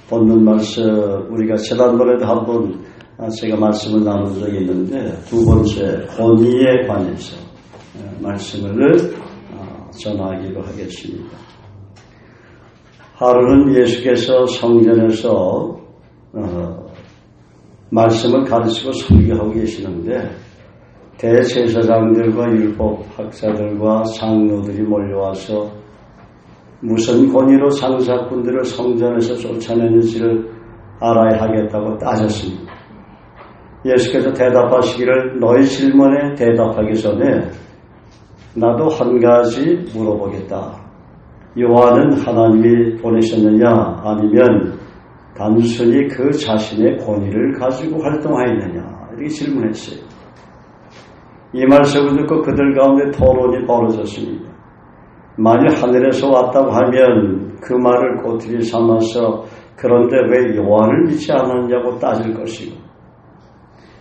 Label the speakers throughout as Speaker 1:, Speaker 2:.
Speaker 1: 본문 말씀 우리가 지난번에도 한번 제가 말씀을 나눈 적이 있는데 두 번째 권위에 관해서 말씀을 전하기로 하겠습니다. 하루는 예수께서 성전에서 말씀을 가르치고 설교하고 계시는데 대제사장들과 율법학자들과 장로들이 몰려와서 무슨 권위로 장사꾼들을 성전에서 쫓아내는지를 알아야 하겠다고 따졌습니다. 예수께서 대답하시기를 너희 질문에 대답하기 전에 나도 한 가지 물어보겠다. 요한은 하나님이 보내셨느냐 아니면 단순히 그 자신의 권위를 가지고 활동하였느냐 이렇게 질문했어요. 이 말씀을 듣고 그들 가운데 토론이 벌어졌습니다. 만일 하늘에서 왔다고 하면 그 말을 꼬투리 삼아서 그런데 왜 요한을 믿지 않았냐고 따질 것이고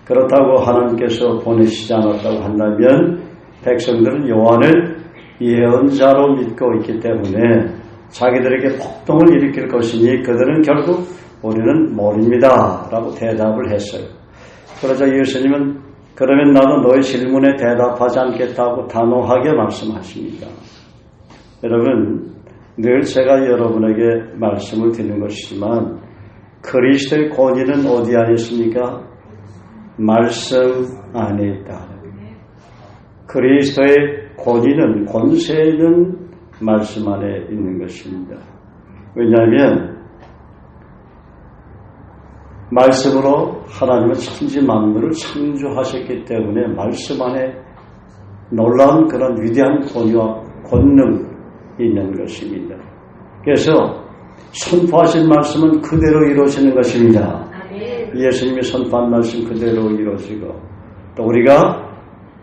Speaker 1: 그렇다고 하나님께서 보내시지 않았다고 한다면 백성들은 요한을 예언자로 믿고 있기 때문에 자기들에게 폭동을 일으킬 것이니 그들은 결국 우리는 모릅니다 라고 대답을 했어요. 그러자 예수님은 그러면 나도 너의 질문에 대답하지 않겠다고 단호하게 말씀하십니다. 여러분 늘 제가 여러분에게 말씀을 드리는 것이지만 그리스도의 권위는 어디 안에 있습니까? 말씀 안에 있다. 그리스도의 권위는 권세는 말씀 안에 있는 것입니다. 왜냐하면 말씀으로 하나님은 천지 만물을 창조하셨기 때문에 말씀 안에 놀라운 그런 위대한 권위와 권능이 있는 것입니다. 그래서 선포하신 말씀은 그대로 이루어지는 것입니다. 예수님이 선포한 말씀 그대로 이루어지고 또 우리가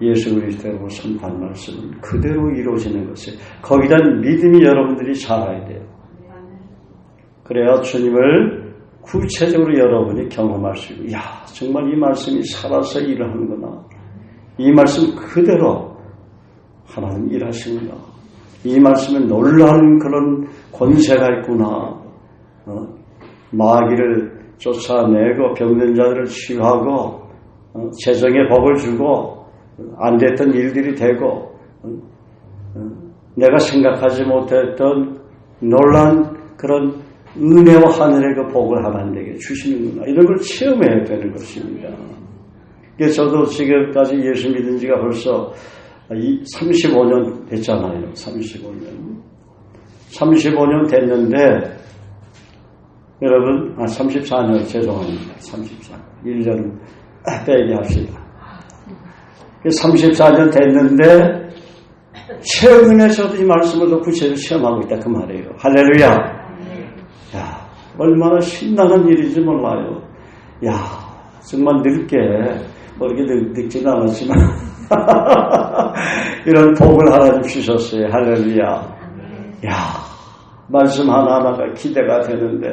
Speaker 1: 예수 그리스도로 선포한 말씀은 그대로 이루어지는 것이에요. 거기에 대한 믿음이 여러분들이 자라야 돼요. 그래야 주님을 구체적으로 여러분이 경험할 수 있고 야 정말 이 말씀이 살아서 일을 하는구나. 이 말씀 그대로 하나님 일하시는구나. 이 말씀에 놀라운 그런 권세가 있구나. 마귀를 쫓아내고 병든 자들을 치유하고 재정의 법을 주고 안 됐던 일들이 되고 내가 생각하지 못했던 놀라운 그런 은혜와 하늘의 그 복을 하나님에게 주시는구나. 이런 걸 체험해야 되는 것입니다. 그래서 저도 지금까지 예수 믿은 지가 벌써 35년 됐잖아요. 35년 됐는데 여러분 34년 죄송합니다. 34년 1년 빼게 합시다. 34년 됐는데 최근에 저도 이 말씀을 더 구체적으로 체험하고 있다 그 말이에요. 할렐루야. 야 얼마나 신나는 일인지 몰라요. 야 정말 늙게 뭐 이렇게 늙지는 않았지만 이런 복을 하나님 주셨어요. 할렐루야. 야 말씀 하나하나가 기대가 되는데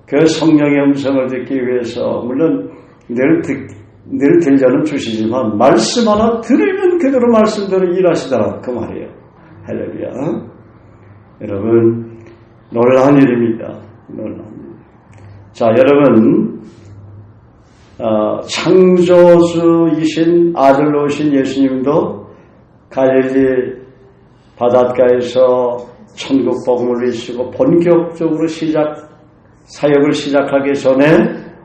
Speaker 1: 그 성령의 음성을 듣기 위해서 물론 늘 들려는 주시지만 말씀 하나 들으면 그대로 말씀대로 일하시더라 그 말이에요. 할렐루야. 여러분 놀라운 일입니다. 놀라운 일. 자 여러분 창조주이신 아들로 오신 예수님도 갈릴리 바닷가에서 천국 복음을 외치고 본격적으로 사역을 시작하기 전에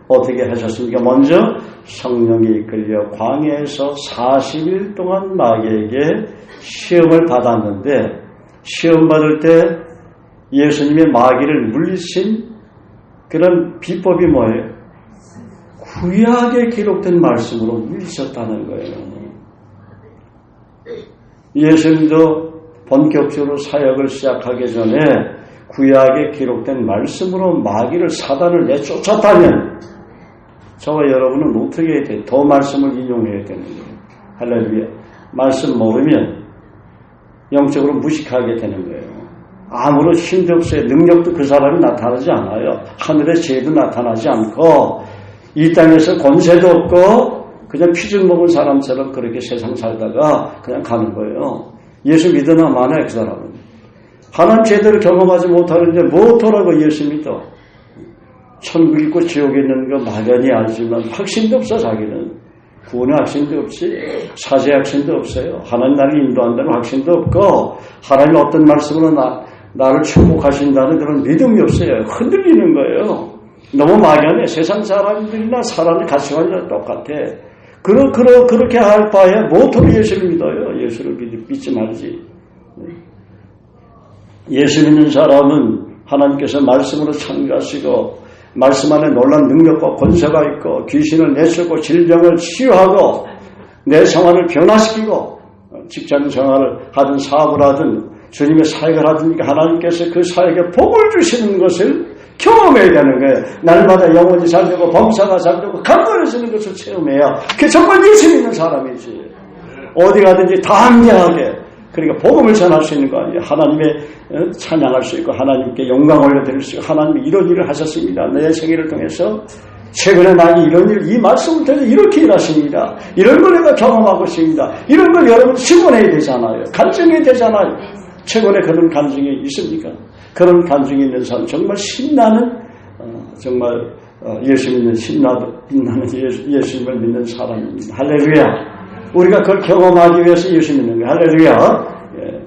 Speaker 1: 어떻게 하셨습니까? 먼저 성령이 이끌려 광야에서 40일 동안 마귀에게 시험을 받았는데 시험 받을 때 예수님의 마귀를 물리친 그런 비법이 뭐예요? 구약에 기록된 말씀으로 물리쳤다는 거예요. 예수님도 본격적으로 사역을 시작하기 전에 구약에 기록된 말씀으로 마귀를 사단을 내쫓았다면 저와 여러분은 어떻게 해야 돼요? 더 말씀을 인용해야 되는 거예요. 할렐루야. 말씀 모르면 영적으로 무식하게 되는 거예요. 아무런 힘도 없어요. 능력도 그 사람이 나타나지 않아요. 하늘의 지혜도 나타나지 않고 이 땅에서 권세도 없고 그냥 피죽 먹은 사람처럼 그렇게 세상 살다가 그냥 가는 거예요. 예수 믿으나 마나요 그 사람은. 하나님 제대로 경험하지 못하는데 뭐더라고 예수 믿어. 천국 있고 지옥에 있는 거 막연히 알지만 확신도 없어. 자기는 구원의 확신도 없지, 사죄의 확신도 없어요. 하나님 나를 인도한다는 확신도 없고, 하나님 어떤 말씀으로 나를 축복하신다는 그런 믿음이 없어요. 흔들리는 거예요. 너무 막연해. 세상 사람들이나 사람의 가치관이랑 똑같아. 그렇게 할 바에 뭐토록 예수를 믿어요. 예수를 믿지 말지. 예수 믿는 사람은 하나님께서 말씀으로 창조하시고 말씀 안에 놀라운 능력과 권세가 있고 귀신을 내쫓고 질병을 치유하고 내 생활을 변화시키고 직장 생활을 하든 사업을 하든 주님의 사역을 하든 하나님께서 그 사역에 복을 주시는 것을 경험해야 되는 거예요. 날마다 영혼이 살되고 범사가 살되고 강건해지는 것을 체험해야 그게 정말 예수 믿는 사람이지. 어디 가든지 담대하게 그러니까 복음을 전할 수 있는 거 아니에요. 하나님의 찬양할 수 있고 하나님께 영광 올려드릴 수 있고 하나님이 이런 일을 하셨습니다. 내 생애를 통해서 최근에 나이 이런 일, 이 말씀을 통해서 이렇게 일하십니다. 이런 걸 내가 경험하고 있습니다. 이런 걸 여러분 증언해야 되잖아요. 간증해야 되잖아요. 최근에 그런 간증이 있습니까? 그런 간증이 있는 사람 정말 신나는 정말 예수 믿는 신나는 예수님을 믿는 사람입니다. 할렐루야. 우리가 그걸 경험하기 위해서 예수 믿는 거예요. 할렐루야. 예.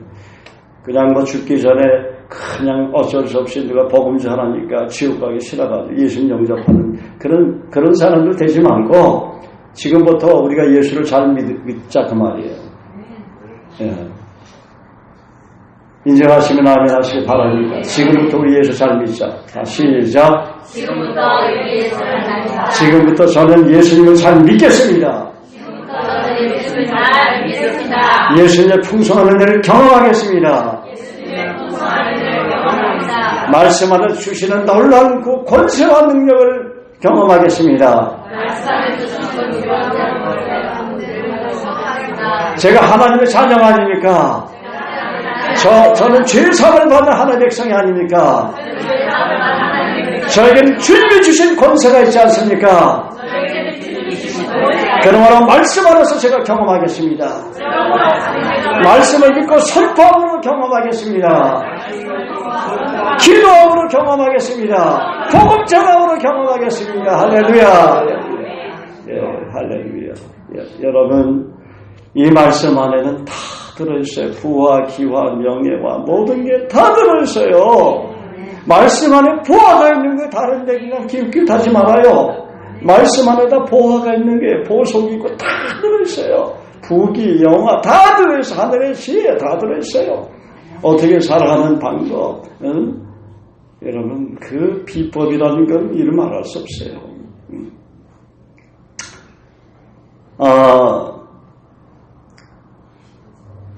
Speaker 1: 그냥 뭐 죽기 전에 그냥 어쩔 수 없이 누가 복음 전하니까 지옥 가기 싫어가지고 예수님 영접하는 그런 사람들 되지 말고 지금부터 우리가 예수를 잘 믿자 그 말이에요. 예. 인정하시면 아멘 하시기 바랍니다. 지금부터 우리 예수 잘 믿자. 자, 시작. 지금부터 저는 예수님을 잘 믿겠습니다. 예수님의 풍성한 은혜를 경험하겠습니다. 말씀 안에 주시는 놀라운 그 권세와 능력을 경험하겠습니다. 제가 하나님의 자녀가 아닙니까? 저는 죄사함을 받는 하나님의 백성이 아닙니까? 저에게는 주님이 주신 권세가 있지 않습니까? 그러므로 말씀 안에서 제가 경험하겠습니다. 말씀을 믿고 선포함으로 경험하겠습니다. 기도함으로 경험하겠습니다. 복음 전함으로 경험하겠습니다. 할렐루야. 예, 할렐루야. 예, 여러분 이 말씀 안에는 다 들어있어요. 부와 기와 명예와 모든 게 다 들어있어요. 말씀 안에 부하가 있는 거 다른데 그냥 기웃기웃하지 말아요. 말씀 안에다 보화가 있는 게 보석이 있고 다 들어있어요. 부귀, 영화 다 들어있어요. 하늘의 지혜 다 들어있어요. 어떻게 살아가는 방법, 여러분 그 비법이라는 건 이름 알을 수 없어요.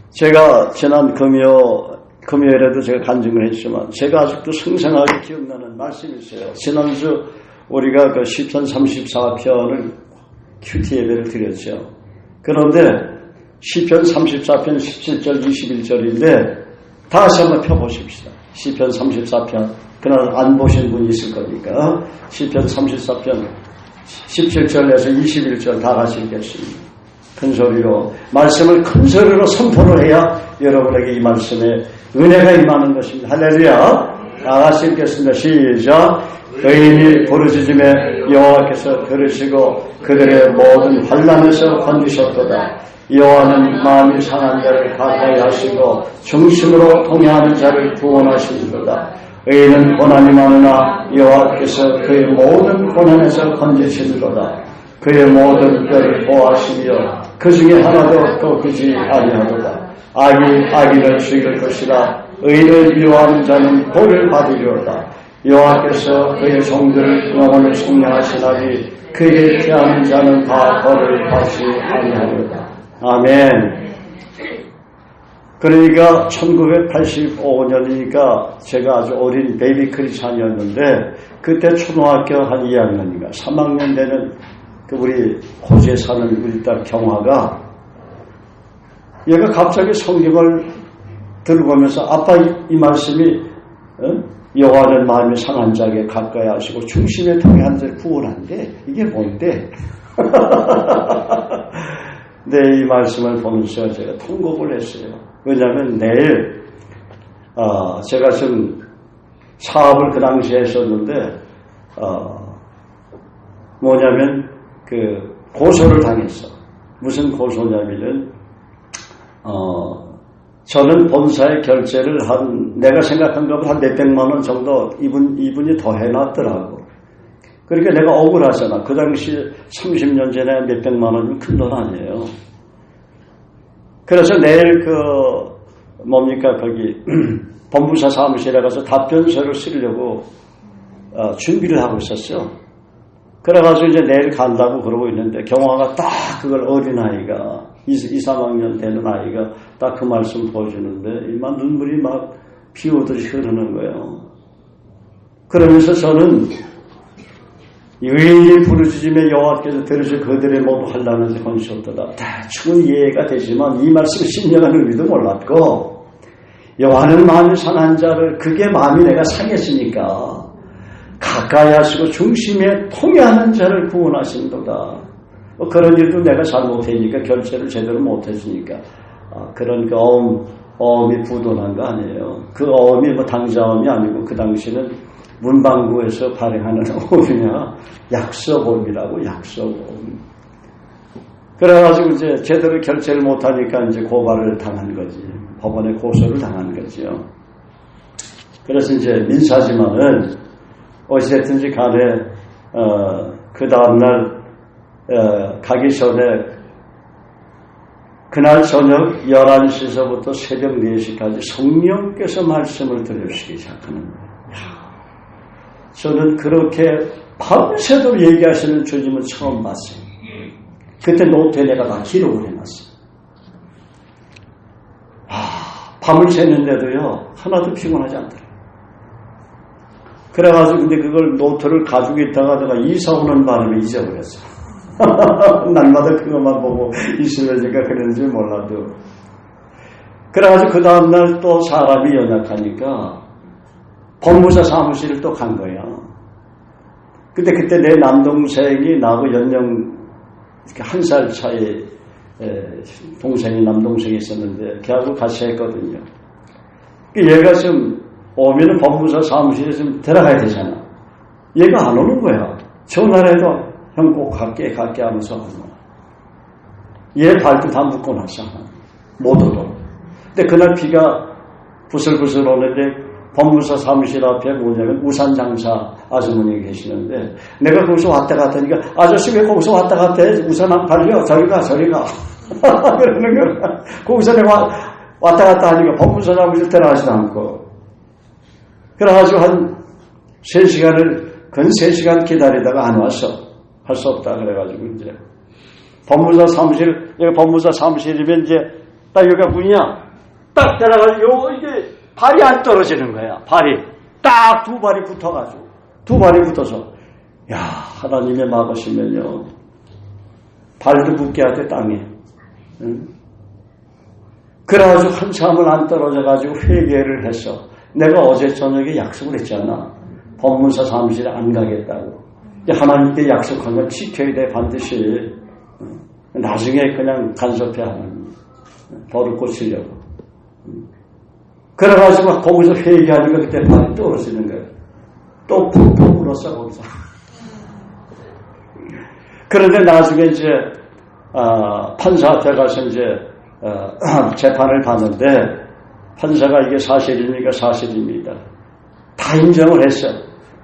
Speaker 1: 제가 지난 금요일에도 제가 간증을 했지만 제가 아직도 생생하게 기억나는 말씀이 있어요. 지난주 우리가 그 시편 34편을 큐티 예배를 드렸죠. 그런데 시편 34편 17절 21절인데 다시 한번 펴보십시다. 시편 34편 그날 안 보신 분이 있을 거니까 시편 34편 17절에서 21절 다 같이 읽겠습니다. 큰 소리로 말씀을 큰 소리로 선포를 해야 여러분에게 이 말씀에 은혜가 임하는 것입니다. 할렐루야. 다 같이 읽겠습니다. 시작. 의인이 부르짖음에 여호와께서 들으시고 그들의 모든 환난에서 건지셨도다. 여호와는 마음이 상한 자를 가까이 하시고 중심으로 통행하는 자를 구원하시는도다. 의인은 고난이 많으나 여호와께서 그의 모든 고난에서 건지시는도다. 그의 모든 뼈를 보호하시며 그 중에 하나도 꺾이지 아니하도다. 악인을 죽일 것이라. 의인을 미워하는 자는 벌을 받으리로다. 여호와께서 그의 종들을 영원히 속량하시나니 그에게 피하는 자는 다 벌을 받지 아니하리로다. 아멘. 그러니까 1985년이니까 제가 아주 어린 베이비 크리스찬이었는데 그때 초등학교 한 2학년인가 3학년 되는 그 우리 호주에 사는 우리 딸 경화가 얘가 갑자기 성경을 들고 오면서 아빠 이 말씀이 여호와는 마음이 상한 자에게 가까이 하시고 중심에 통해 자를 구원한대. 이게 뭔데? 네, 이 말씀을 보면서 제가 통곡을 했어요. 왜냐하면 내일 제가 좀 사업을 그 당시에 했었는데, 뭐냐면, 고소를 당했어. 무슨 고소냐면은, 저는 본사에 결제를 내가 생각한 것보다 한 몇백만 원 정도 이분이 더 해놨더라고. 그러니까 내가 억울하잖아. 그 당시 30년 전에 몇백만 원이면 큰 돈 아니에요. 그래서 내일 거기, 법무사 사무실에 가서 답변서를 쓰려고, 준비를 하고 있었어요. 그래가지고 이제 내일 간다고 그러고 있는데, 경화가 딱 그걸 어린아이가, 2, 3학년 되는 아이가 딱 그 말씀 보여주는데, 이만 눈물이 막 피오듯이 흐르는 거예요. 그러면서 저는, 의인이 부르짖음에 여호와께서 들으실 그들의 모두 환난을 건지었도다. 대충은 이해가 되지만 이 말씀을 신령한 의미도 몰랐고, 여호와는 마음이 상한 자를, 그게 마음이 내가 상했으니까 가까이 하시고 중심에 통해하는 자를 구원하신도다. 그런 일도 내가 잘못했으니까, 결제를 제대로 못했으니까, 그런 어음이 부도난 거 아니에요. 그 어음이 당자어음이 아니고 그 당시는 문방구에서 발행하는 어음이냐, 약서범이라고, 약서범. 그래가지고 이제 제대로 결제를 못하니까 이제 고발을 당한 거지. 법원에 고소를 당한 거지요. 그래서 이제 민사지만은, 어찌됐든지 간에, 그 다음날, 가기 전에, 그날 저녁 11시서부터 새벽 4시까지 성령께서 말씀을 들려주시기 시작하는 거예요. 저는 그렇게 밤새도록 얘기하시는 주님을 처음 봤어요. 그때 노트에 내가 다 기록을 해놨어요. 밤을 새는데도요, 하나도 피곤하지 않더라고요. 그래가지고 근데 그걸 노트를 가지고 있다가 내가 이사 오는 바람에 잊어버렸어. 날마다 그것만 보고 있으려니까 그런지 몰라도. 그래가지고 그 다음날 또 사람이 연약하니까 법무사 사무실을 또 간 거야. 근데 그때 내 남동생이 나하고 연령 1살 차이 남동생이 있었는데 걔하고 같이 했거든요. 얘가 좀 오면은 법무사 사무실에 좀 들어가야 되잖아. 얘가 안 오는 거야. 전화를 해도 형 꼭 갈게 하면서 얘 발도 다 묶어놨어. 못 오도록. 근데 그날 비가 부슬부슬 오는데 법무사 사무실 앞에 뭐냐면 우산 장사 아주머니 계시는데 내가 거기서 왔다 갔다 하니까 아저씨 왜 거기서 왔다 갔다 해? 우산 안 팔려? 저리 가. 그러는 거야. 거기서 내가 왔다 갔다 하니까 법무사 사무실 들어가지도 않고. 그래가지고 한 3시간을, 근 3시간 기다리다가 안 왔어. 할 수 없다. 그래가지고 이제 법무사 사무실이면 이제 딱 여기가 문이야. 딱 들어가지고 이게 발이 안 떨어지는 거야. 발이. 딱 2발이 붙어가지고. 2발이 붙어서. 야, 하나님의 막으시면요. 발도 붙게 하되 땅에. 응? 그래가지고 한참을 안 떨어져가지고 회개를 했어. 내가 어제 저녁에 약속을 했잖아. 법무사 사무실에 안 가겠다고. 하나님께 약속한 걸 지켜야 돼, 반드시. 나중에 그냥 간섭해 하는. 벌을 고치려고. 그래가지고 거기서 회개하니까 그때 발이 떨어지는 거예요. 또 푹푹 울었어, 거기서. 그런데 나중에 이제, 판사 앞에 가서 이제, 재판을 받는데, 판사가 이게 사실입니까? 사실입니다. 다 인정을 했어.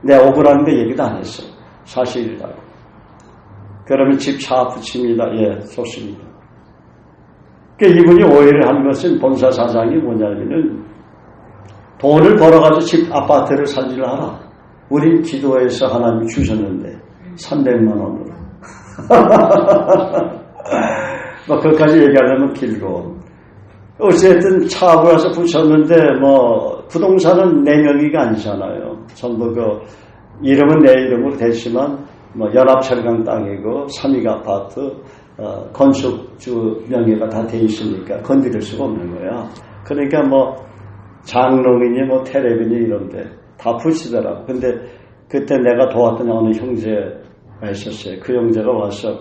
Speaker 1: 내 억울한데 얘기도 안 했어. 사실이라고. 그러면 집차 붙입니다. 예, 좋습니다. 그러니까 이분이 오해를 한 것은 본사 사장이 뭐냐면은 돈을 벌어가지고 집 아파트를 살리려 하라. 우린 기도해서 하나님이 주셨는데 300만 원으로. 뭐 그것까지 얘기하려면 길고. 어쨌든 차하고 와서 붙였는데 뭐 부동산은 내 명의가 아니잖아요. 전부 이름은 내 이름으로 됐지만 뭐 연합철강 땅이고 삼익 아파트 건축주 명의가 다 돼 있으니까 건드릴 수가 없는 거야. 그러니까 뭐 장롱이니 뭐 테레비니 이런데 다 붙이더라고. 근데 그때 내가 도왔던 어느 형제가 있었어요. 그 형제가 와서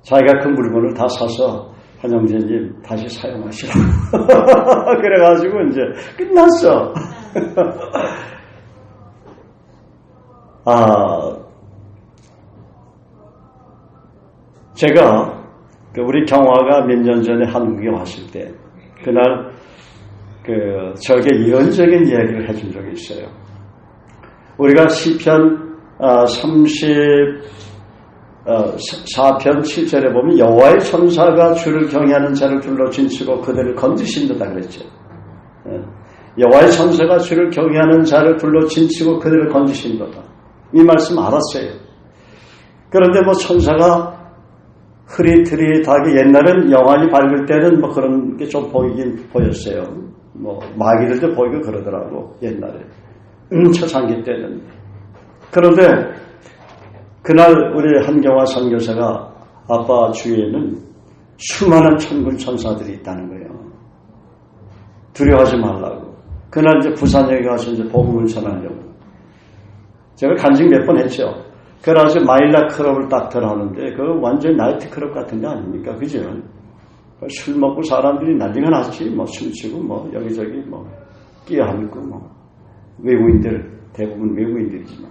Speaker 1: 자기가 그 물건을 다 사서 한영재님 다시 사용하시라고. 그래가지고 이제 끝났어. 제가 우리 경화가 몇 년 전에 한국에 왔을 때 그날 저에게 이런적인 이야기를 해준 적이 있어요. 우리가 시편 34편 7절에 보면 여호와의 천사가 주를 경외하는 자를 둘러 진치고 그들을 건지신다 그랬죠. 여호와의 천사가 주를 경외하는 자를 둘러 진치고 그들을 건지신다. 이 말씀 알았어요. 그런데 천사가 흐릿흐릿하게 옛날엔 영안이 밝을 때는 그런 게 좀 보이긴 보였어요. 마귀들도 보이고 그러더라고 옛날에 초창기 때는. 그런데 그날 우리 한경화 선교사가 아빠 주위에는 수많은 천군 천사들이 있다는 거예요. 두려워하지 말라고. 그날 이제 부산역에 가서 이제 복음을 전하려고. 제가 간증 몇 번 했죠. 그래서 마일라 클럽을 딱 들어가는데 그거 완전 나이트 클럽 같은 데 아닙니까? 그죠? 술 먹고 사람들이 난리가 났지. 춤추고 여기저기 끼어앉고 외국인들 대부분 외국인들이지만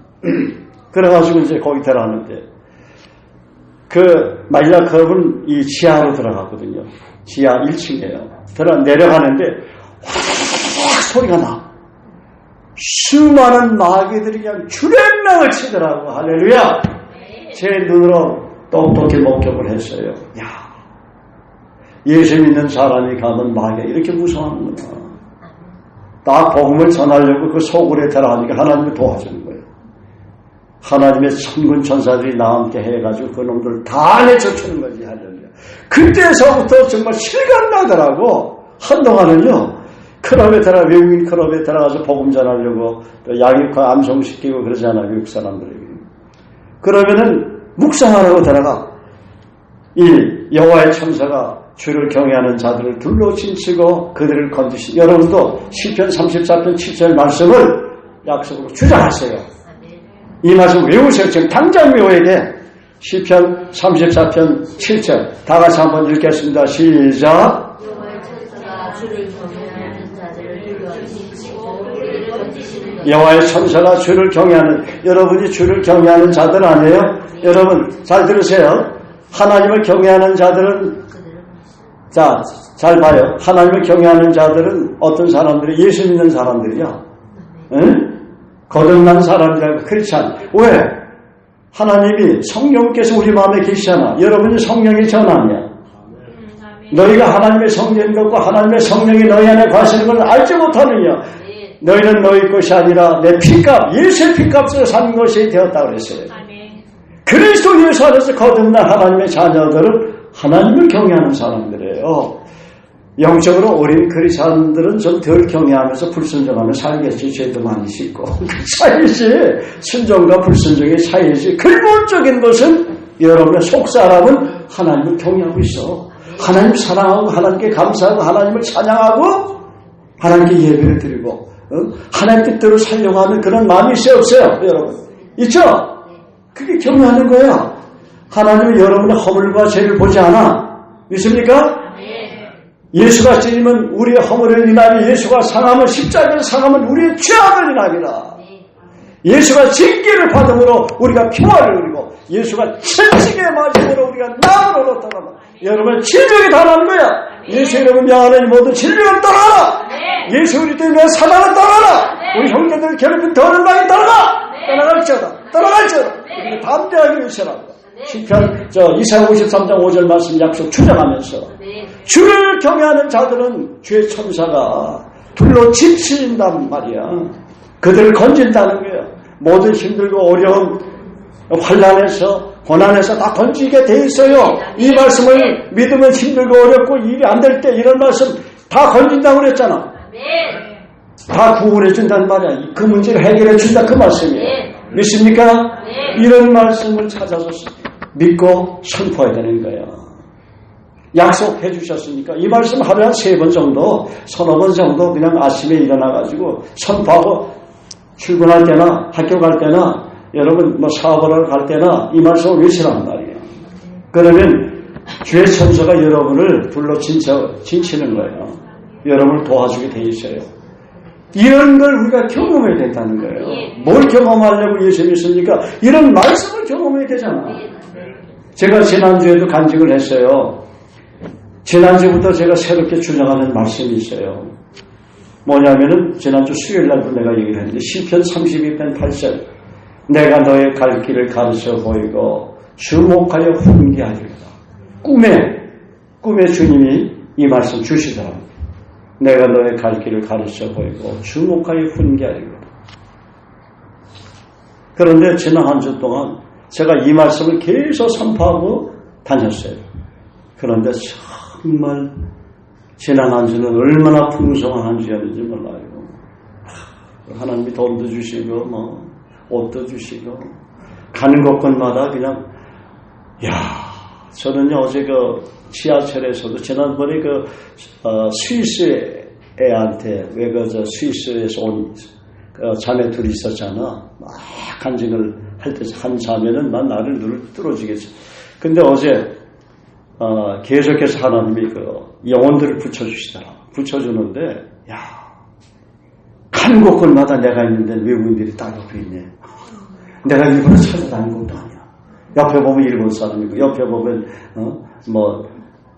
Speaker 1: 그래가지고 이제 거기 들어가는데 그 마일라 클럽은 이 지하로 들어갔거든요. 지하 1층이에요. 내려가는데 확 소리가 나. 수많은 마귀들이 그냥 주랭랑을 치더라고. 할렐루야. 제 눈으로 똑똑히 목격을 했어요. 야, 예수 믿는 사람이 가면 마귀가 이렇게 무서워하는구나. 나 복음을 전하려고 그 소굴에 들어가니까 하나님이 도와주는 거예요. 하나님의 천군 천사들이 나와 함께 해가지고 그 놈들 다 내쫓는 거지. 할렐루야. 그때서부터 정말 실감나더라고. 한동안은요. 외국인 클럽에 들어가서 복음 전하려고 또 양육과 암송시키고 그러잖아요. 외국 사람들에게. 그러면은 묵상하라고 들어가. 이 여호와의 천사가 주를 경외하는 자들을 둘러 진치고 그들을 건지시. 여러분도 시편 34편 7절 말씀을 약속으로 주장하세요. 이 말씀 외우세요. 지금 당장 외워야 돼. 시편 34편 7절 다 같이 한번 읽겠습니다. 시작. 여호와의 천사가 주를 경외하는, 여러분이 주를 경외하는 자들 아니에요? 여러분 잘 들으세요. 하나님을 경외하는 자들은, 자, 잘 봐요. 하나님을 경외하는 자들은 어떤 사람들이? 예수 믿는 사람들이야. 응? 거듭난 사람이라고. 그렇지 않아. 왜? 하나님이 성령께서 우리 마음에 계시잖아. 여러분이 성령의 전함이야. 너희가 하나님의 성령인 것과 하나님의 성령이 너희 안에 거하시는 걸 알지 못하느냐. 너희는 너희 것이 아니라 내 피값, 예수의 피값으로 산 것이 되었다 그랬어요. 그리스도 예수 안에서 거듭난 하나님의 자녀들은 하나님을 경외하는 사람들이에요. 영적으로 어린 그리스도인들은 좀 덜 경외하면서 불순종하며 살겠지. 죄도 많이 짓고. 그 차이지. 순종과 불순종의 차이지. 근본적인 것은 여러분의 속사람은 하나님을 경외하고 있어. 하나님 사랑하고 하나님께 감사하고 하나님을 찬양하고 하나님께 예배를 드리고 하나님 뜻대로 살려고 하는 그런 마음이 있어요 없어요? 여러분 있죠? 그게 경외하는 거야. 하나님은 여러분의 허물과 죄를 보지 않아. 믿습니까? 예수가 찔리면 우리의 허물을 인하며 예수가 상함은 십자가를 상함은 우리의 죄악을 인하리라. 예수가 징계를 받음으로 우리가 평화를 누리고 예수가 채찍에 맞음으로 우리가 나음을 얻었다면 여러분 질병이 다 나는 거야. 예수 이름을 명하는 모든 질병을 떠나라. 예수 우리 때문에 사단을 떠나라. 우리 형제들 괴롭힌 더러운 땅에 떠나라. 떠나갈지어다. 우리가 담대하게 외쳐라. 시편 이사야 53장 5절 말씀 약속 주장하면서 주를 경외하는 자들은 주의 천사가 둘러 지친단 말이야. 그들을 건진다는 거예요. 모든 힘들고 어려운 환난에서 고난에서 다 건지게 돼 있어요. 이 말씀을 믿으면 힘들고 어렵고 일이 안 될 때 이런 말씀 다 건진다고 그랬잖아. 다 구원해 준다는 말이야. 그 문제를 해결해 준다 그 말씀이에요. 믿습니까? 이런 말씀을 찾아서 믿고 선포해야 되는 거예요. 약속해 주셨으니까 이 말씀 하루에 한 3번 정도, 서너 번 정도 그냥 아침에 일어나가지고 선포하고 출근할 때나 학교 갈 때나 여러분 사업을 갈 때나 이 말씀을 외치란 말이에요. 그러면 주의 천사가 여러분을 불러 진치는 거예요. 여러분을 도와주게 돼 있어요. 이런 걸 우리가 경험해야 된다는 거예요. 뭘 경험하려고 예수 믿습니까? 이런 말씀을 경험해야 되잖아. 제가 지난주에도 간증을 했어요. 지난주부터 제가 새롭게 주장하는 말씀이 있어요. 뭐냐면은 지난주 수요일 날도 내가 얘기를 했는데 시편 32편 8절 내가 너의 갈 길을 가르쳐 보이고 주목하여 훈계하리라. 꿈에 주님이 이 말씀 주시더라고요. 내가 너의 갈 길을 가르쳐 보이고 주목하여 훈계하리라. 그런데 지난 한 주 동안 제가 이 말씀을 계속 선포하고 다녔어요. 그런데 정말 지난 한 주는 얼마나 풍성한 한 주였는지 몰라요. 하나님이 돈도 주시고 옷도 주시고 가는 곳곳마다 그냥 저는요 어제 지하철에서도 지난번에 스위스 애한테 스위스에서 온 자매 둘이 있었잖아. 막 간증을 할 때 한 자매는 나를 뚫어주겠어. 근데 어제 계속해서 하나님이 영혼들을 붙여주시더라. 붙여주는데 가는 곳곳마다 내가 있는데 외국인들이 딱 옆에 있네. 내가 일부러 찾아다니는 것도 아니야. 옆에 보면 일본 사람이고 옆에 보면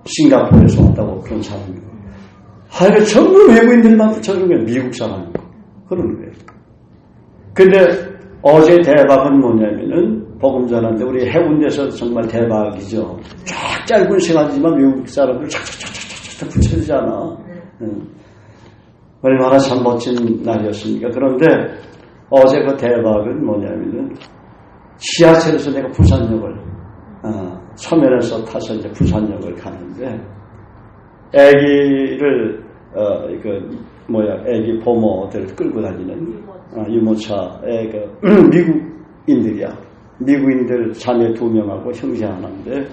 Speaker 1: 싱가포르에서 왔다고 그런 사람이고 하여간 전부 외국인들만 붙여준 거예요. 미국 사람이고 그런 거예요. 근데 어제 대박은 뭐냐면은 복음 전하는데 우리 해운대에서 정말 대박이죠. 쫙 짧은 시간이지만 외국 사람들 착착착착착 붙여주잖아. 얼마나 참 멋진 날이었습니까? 그런데 어제 그 대박은 뭐냐면은 지하철에서 내가 부산역을 서면에서 타서 이제 부산역을 가는데 애기를 애기 보모들 끌고 다니는 유모차에 미국인들이야. 미국인들 자매 2명하고 형제 하나인데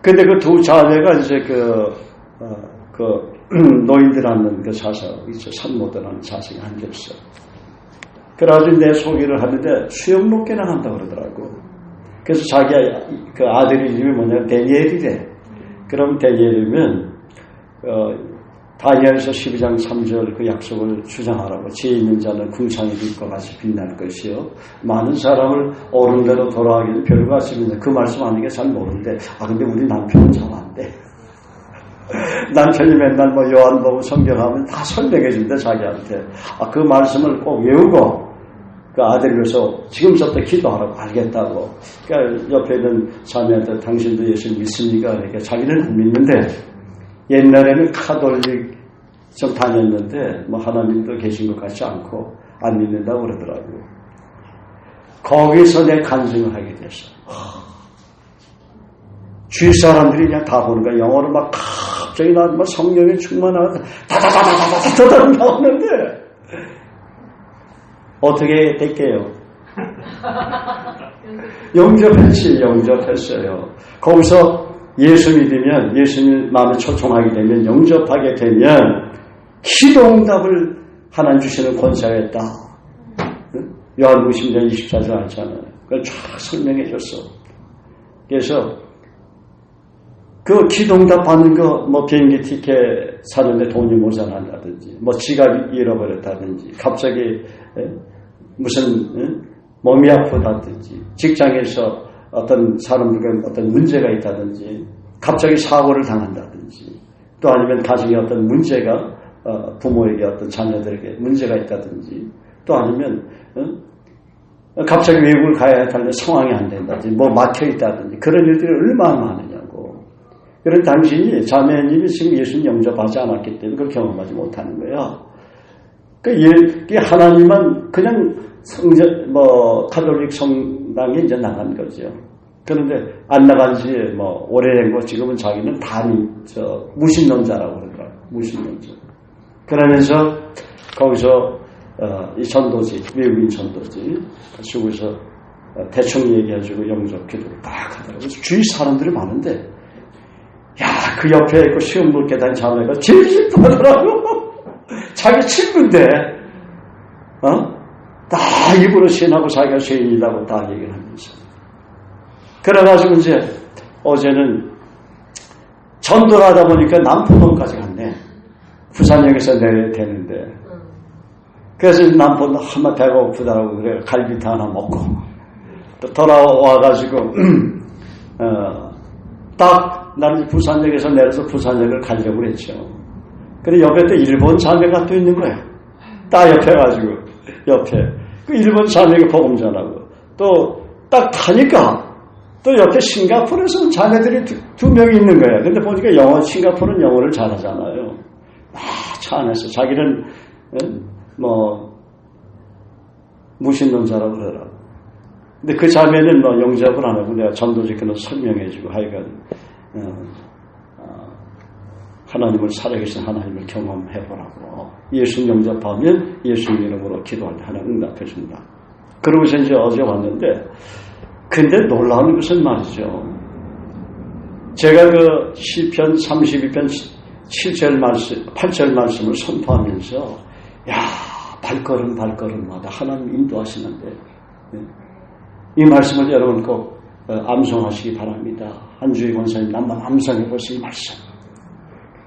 Speaker 1: 근데 그 두 자매가 이제 노인들 앉는 그 좌석 있죠. 산모들 앉는 좌석이 한 개 있어. 그래가지고 내 소개를 하는데 수영롭게나 한다고 그러더라고. 그래서 자기 그 아들이 이름이 뭐냐 데니엘이래. 그럼 데니엘이면 다니엘서 12장 3절 그 약속을 주장하라고. 지혜 있는 자는 궁창의 빛과 같이 빛날 것이요 많은 사람을 옳은 대로 돌아가기는 별거 같습니다. 그 말씀 하는 게 잘 모르는데 근데 우리 남편은 잘 안 돼. 남편이 맨날 요한복음 성경하면 다 설명해 준대 자기한테. 그 말씀을 꼭 외우고 그 아들을 위해서 지금부터 기도하라고. 알겠다고. 그러니까 옆에 있는 자매한테 당신도 예수 믿습니까? 그러니까 자기는 안 믿는데 옛날에는 카톨릭 좀 다녔는데 하나님도 계신 것 같지 않고 안 믿는다고 그러더라고요. 거기서 내 간증을 하게 됐어. 주위 사람들이 그냥 다 보는 거야. 영어로 막 갑자기 성령에 충만하고 다다다다다다다다 나오는데 어떻게 됐게요? 영접했어요. 거기서 예수 믿으면 예수님 마음에 초청하게 되면 영접하게 되면 기도응답을 하나님 주시는 권세가 있다. 요한복음 10장 24절 알잖아요. 그걸 쫙 설명해 줬어. 그래서 그 기도응답 받는 거 비행기 티켓 사는데 돈이 모자란다든지 지갑이 잃어버렸다든지 갑자기 무슨 몸이 아프다든지 직장에서 어떤 사람들과 어떤 문제가 있다든지 갑자기 사고를 당한다든지 또 아니면 가정에 어떤 문제가 부모에게 어떤 자녀들에게 문제가 있다든지 또 아니면 갑자기 외국을 가야 하는 상황이 안 된다든지 막혀 있다든지 그런 일들이 얼마나 많으냐고. 그런 당신이 자매님이 지금 예수님 영접하지 않았기 때문에 그걸 경험하지 못하는 거야. 그러니까 하나님만 그냥 카톨릭 성당에 이제 나간 거죠. 그런데 안 나간 지 오래된 거 지금은 자기는 다 무신론자라고 그러더라고요. 무신론자. 그러면서 거기서 이 전도지, 외국인 전도지 죽어서 대충 얘기해주고 영접 기도를 딱 하더라고요. 주위 사람들이 많은데 그 옆에 그 시험 볼 계단 자매가 제일 기뻐하더라고. 자기 친구인데 다 입으로 신하고 자기가 죄인이라고 다 얘기를 하면서 그래가지고 이제 어제는 전도를 하다 보니까 남포동까지 갔네. 부산역에서 내려야 되는데. 그래서 남포동 한번 배가 고프다고 그래. 갈비탕 하나 먹고. 또 돌아와가지고, 딱 나는 부산역에서 내려서 부산역을 가려고 그랬죠. 근데 옆에 또 일본 자매가 또 있는 거야. 딱 옆에 가지고, 옆에. 그 일본 자매가 복음전하고. 또 딱 타니까 또 옆에 싱가포르에서 자매들이 두 명이 있는 거예요. 근데 보니까 싱가포르는 영어를 잘하잖아요. 차 안에서 자기는 무신론자라고 그러더라고. 근데 그 자매는 영접을 안 하고 내가 전도직교는 설명해주고 하여간 하나님을 살아계신 하나님을 경험해보라고. 예수 영접하면 예수님 이름으로 기도할 때 하나님 응답해준다. 그러고서 이제 어제 왔는데, 근데 놀라운 것은 말이죠. 제가 그 시편 32편 8절 말씀을 선포하면서, 발걸음마다 하나님 인도하시는데, 이 말씀을 여러분 꼭 암송하시기 바랍니다. 한주희 권사님 한번 암송해보세요, 이 말씀.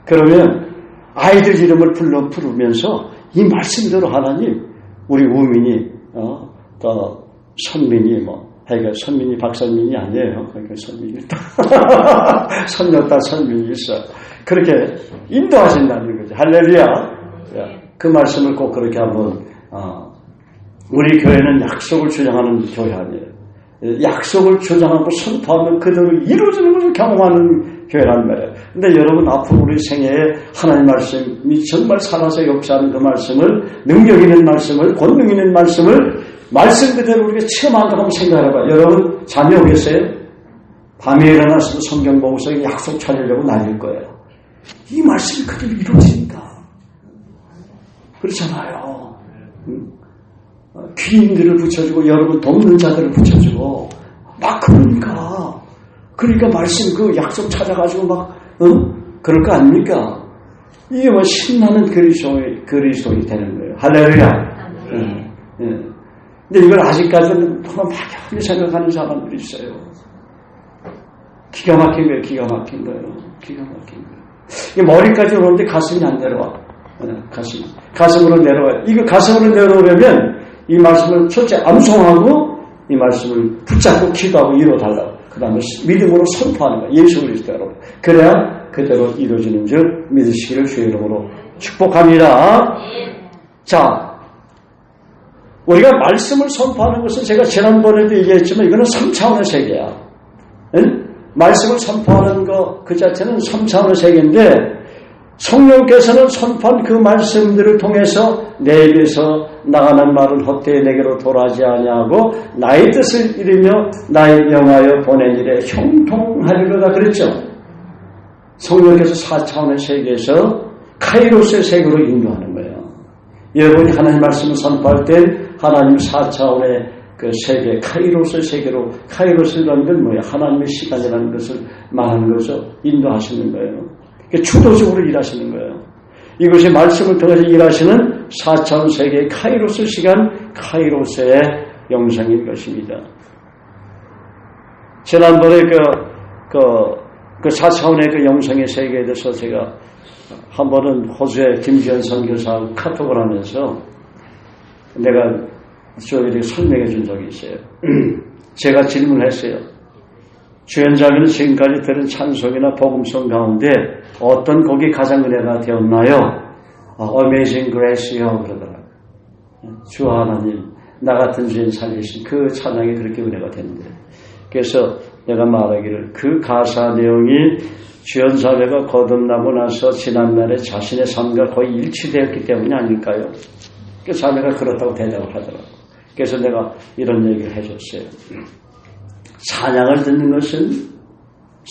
Speaker 1: 그러면 아이들 이름을 부르면서 이 말씀대로 하나님, 우리 우민이, 또 선민이 선민이 박선민이 아니에요. 그러니까 선민이 선녀딸 선민이 있어. 그렇게 인도하신다는 거죠. 할렐루야. 그 말씀을 꼭 그렇게 한번 우리 교회는 약속을 주장하는 교회 아니에요. 약속을 주장하고 선포하면 그대로 이루어지는 것을 경험하는 교회란 말이에요. 근데 여러분 앞으로 우리 생애에 하나님 말씀이 정말 살아서 역사하는 그 말씀을, 능력 있는 말씀을, 권능 있는 말씀을 말씀 그대로 우리가 체험한다고 한번 생각해봐요. 여러분 자녀 계세요? 밤에 일어나서 성경 보고서 약속 찾으려고 날릴 거예요. 이 말씀이 그대로 이루어진다. 그렇잖아요. 귀인들을 붙여주고 여러분 돕는 자들을 붙여주고 막 그러니까 말씀 그 약속 찾아가지고 그럴 거 아닙니까? 이게 신나는 그리스도인이 되는 거예요. 할렐루야. 근데 이걸 아직까지는 너무 막연히 생각하는 사람들이 있어요. 기가 막힌 거예요. 이게 머리까지 오는데 가슴이 안 내려와. 가슴으로 내려와요. 이거 가슴으로 내려오려면 이 말씀을 첫째 암송하고 이 말씀을 붙잡고 기도하고 이루어달라고. 그 다음에 믿음으로 선포하는 거예요. 예수 그리스도로. 그래야 그대로 이루어지는 줄 믿으시기를 주의 이름으로 축복합니다. 자, 우리가 말씀을 선포하는 것은 제가 지난번에도 얘기했지만 이거는 3차원의 세계야. 응? 말씀을 선포하는 것 그 자체는 3차원의 세계인데 성령께서는 선포한 그 말씀들을 통해서 내 입에서 나가는 말은 헛되이 내게로 돌아오지 아니하고 나의 뜻을 이루며 나의 명하여 보낸 일에 형통하리로다 그랬죠. 성령께서 4차원의 세계에서 카이로스의 세계로 인도하는 거예요. 여러분이 하나님 말씀을 선포할 때 하나님 4차원의 그 세계, 카이로스의 세계로, 카이로스라는 건 뭐예요? 하나님의 시간이라는 것을 말하는 거죠. 인도하시는 거예요. 주도적으로 일하시는 거예요. 이것이 말씀을 통해서 일하시는 4차원 세계의 카이로스 시간, 카이로스의 영성인 것입니다. 지난번에 그 4차원의 그 영성의 세계에 대해서 제가 한 번은 호주의 김지현 선교사하고 카톡을 하면서 내가 저에게 설명해 준 적이 있어요. 제가 질문했어요. 주연자매는 지금까지 들은 찬송이나 복음송 가운데 어떤 곡이 가장 은혜가 되었나요? Amazing Grace요 그러더라고요. 주 하나님 나 같은 죄인 살리신 그 찬양이 그렇게 은혜가 됐는데 그래서 내가 말하기를 그 가사 내용이 주연자매가 거듭나고 나서 지난날에 자신의 삶과 거의 일치되었기 때문이 아닐까요? 그 자매가 그렇다고 대답을 하더라고요. 그래서 내가 이런 얘기를 해줬어요. 찬양을 듣는 것은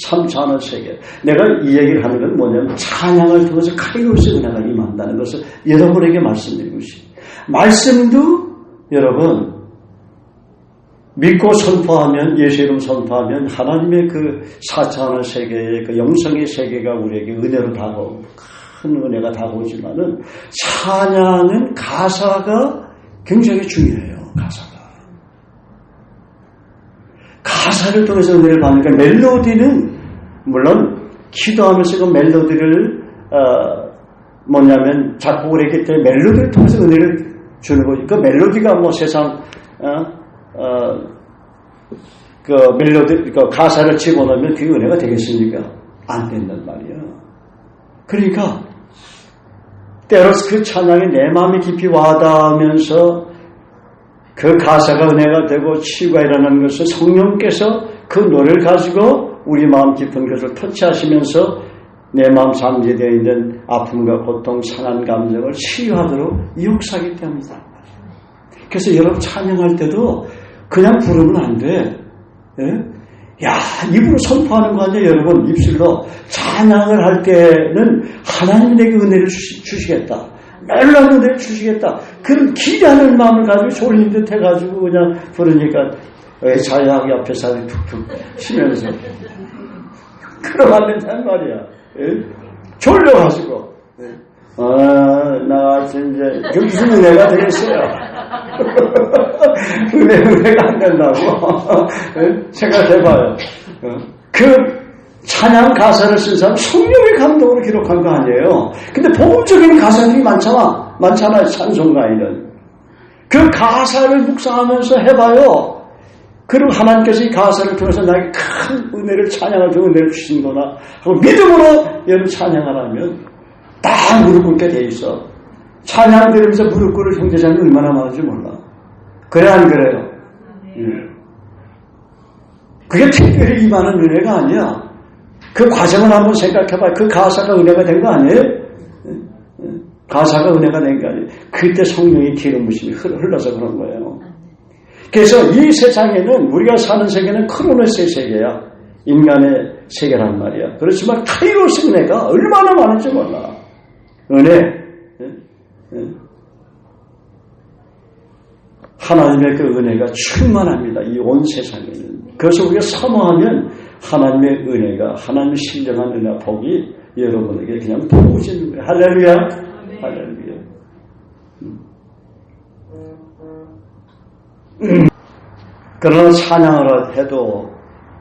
Speaker 1: 3차원의 세계. 내가 이 얘기를 하는 건 뭐냐면 찬양을 통해서 카이로스의 은혜가 임한다는 것을 여러분에게 말씀드리고 있습니다. 말씀도 여러분 믿고 선포하면 예수 이름 선포하면 하나님의 그 4차원의 세계의 그 영성의 세계가 우리에게 은혜로 다가오고 큰 은혜가 다가오지만은 찬양은 가사가 굉장히 중요해요. 가사를 통해서 은혜를 받으니까 멜로디는 물론 기도하면서 그 멜로디를 뭐냐면 작곡을 했기 때문에 멜로디를 통해서 은혜를 주는 거지. 그 멜로디가 뭐 세상 그 멜로디 그 가사를 집어넣으면 그게 은혜가 되겠습니까? 안 된단 말이야. 그러니까 때로서 그 찬양이 내 마음에 깊이 와닿으면서 그 가사가 은혜가 되고 치유가 일어나는 것을 성령께서 그 노래를 가지고 우리 마음 깊은 것을 터치하시면서 내 마음 잠재되어 있는 아픔과 고통, 상한 감정을 치유하도록 이용사기 때문이다. 그래서 여러분 찬양할 때도 그냥 부르면 안 돼. 예? 야, 입으로 선포하는 거 아니야, 여러분. 입술로. 찬양을 할 때는 하나님 내게 은혜를 주시겠다. 놀라운 은혜를 주시겠다. 그런 기대하는 마음을 가지고 졸린 듯 해가지고 그냥 부르니까 자야하게 앞에서 툭툭 치면서. 그러면 안 된단 말이야. 예? 졸려가지고. 나 진짜, 그 무슨 은혜가 되겠어요? 은혜가 안 된다고. 생각해봐요. 그 찬양 가사를 쓴 사람 성령의 감동으로 기록한 거 아니에요. 근데 복음적인 가사들이 많잖아요. 찬송가에는. 그 가사를 묵상하면서 해봐요. 그럼 하나님께서 이 가사를 통해서 나에게 큰 은혜를 찬양을 주고 은혜를 주신거나 하고 믿음으로 여러분 찬양하라면 딱 무릎 꿇게 돼 있어. 찬양 들으면서 무릎 꿇을 형제자매 얼마나 많은지 몰라. 그래 안 그래요? 그게 특별히 임하는 은혜가 아니야. 그 과정을 한번 생각해봐. 그 가사가 은혜가 된 거 아니에요? 가사가 은혜가 된 거 아니에요. 그때 성령의 기름 부심이 흘러서 그런 거예요. 그래서 이 세상에는 우리가 사는 세계는 크로노스의 세계야. 인간의 세계란 말이야. 그렇지만 카이로스 은혜가 얼마나 많은지 몰라. 은혜. 하나님의 그 은혜가 충만합니다. 이 온 세상에는. 그래서 우리가 사모하면 하나님의 은혜가, 하나님의 신령한 은혜와 복이 여러분에게 그냥 부어지는 거예요. 할렐루야. 할렐루야. 그러나 찬양을 해도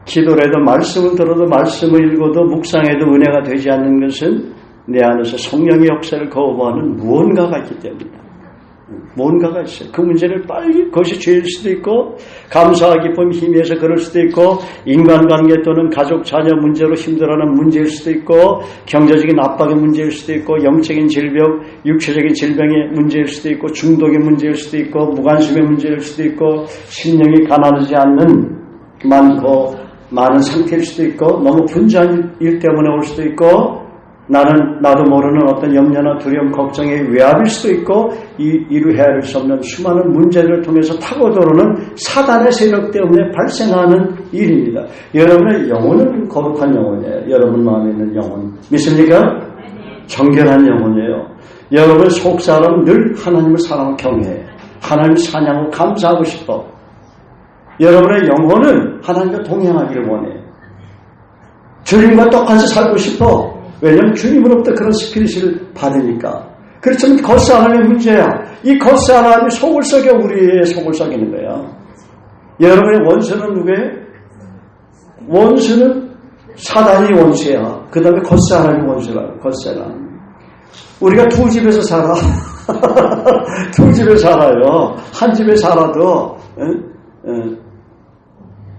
Speaker 1: 기도를 해도 말씀을 들어도 말씀을 읽어도 묵상해도 은혜가 되지 않는 것은 내 안에서 성령의 역사를 거부하는 무언가가 있기 때문이다. 뭔가가 있어요. 그 문제를 빨리, 그것이 죄일 수도 있고, 감사와 기쁨, 힘에서 그럴 수도 있고, 인간관계 또는 가족, 자녀 문제로 힘들어하는 문제일 수도 있고, 경제적인 압박의 문제일 수도 있고, 영적인 질병, 육체적인 질병의 문제일 수도 있고, 중독의 문제일 수도 있고, 무관심의 문제일 수도 있고, 심령이 가난하지 않는 많은 상태일 수도 있고, 너무 분주한 일 때문에 올 수도 있고, 나도 모르는 어떤 염려나 두려움, 걱정의 외압일 수도 있고, 이루 헤아릴 수 없는 수많은 문제를 통해서 타고 들어오는 사단의 세력 때문에 발생하는 일입니다. 여러분의 영혼은 거룩한 영혼이에요. 여러분 마음에 있는 영혼. 믿습니까? 정결한 영혼이에요. 여러분 속사람 늘 하나님을 사랑하고 경외해. 하나님을 찬양하고 감사하고 싶어. 여러분의 영혼은 하나님과 동행하기를 원해. 주님과 똑같이 살고 싶어. 왜냐하면 주님으로부터 그런 스피릿을 받으니까. 그렇지만 겉사람의 문제야. 이 겉사람이 속을 썩여 우리의 속을 썩이는 거야. 여러분의 원수는 누구예요? 원수는 사단이 원수야. 그 다음에 겉사람이 원수라고. 겉사람. 우리가 두 집에서 살아. 두 집에 살아요. 한 집에 살아도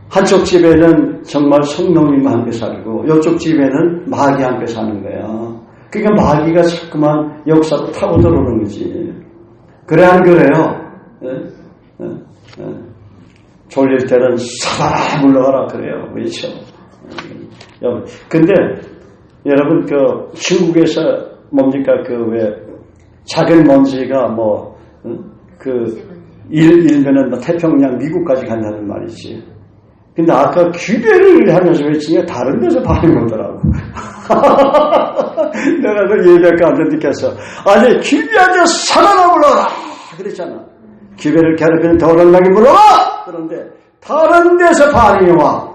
Speaker 1: 한쪽 집에는 정말 성령님과 함께 살고 이쪽 집에는 마귀와 함께 사는 거야. 그러니까 마귀가 자꾸만 역사로 타고 들어오는 거지. 그래 안 그래요? 졸릴 때는 사바라 물러가라 그래요. 그렇죠? 근데 여러분 그 중국에서 뭡니까 그 왜 작은 먼지가 일면은 태평양 미국까지 간다는 말이지. 근데 아까 규배를 하면서 외치니까 다른 데서 반응이 오더라고. 내가 그 예배 감독님께서 아니 규배한테 살아나 불러라 그랬잖아. 규배를 괴롭히는 더러운 낙이 불러라. 그런데 다른 데서 반응이 와.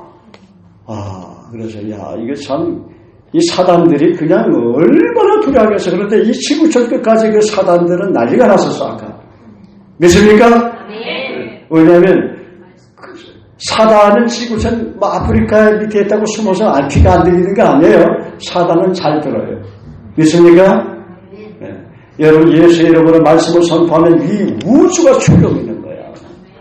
Speaker 1: 그래서 이게 참 이 사단들이 그냥 얼마나 두려워하겠어. 그런데 이 지구촌 끝까지 그 사단들은 난리가 났었어 아까. 믿습니까? 네. 왜냐하면 사단은 지구촌 아프리카 밑에 있다고 숨어서 귀가 안 들리는 게 아니에요. 사단은 잘 들어요. 믿습니까? 네. 여러분 예수의 이름으로 말씀을 선포하면 이 우주가 출렁이는 거야.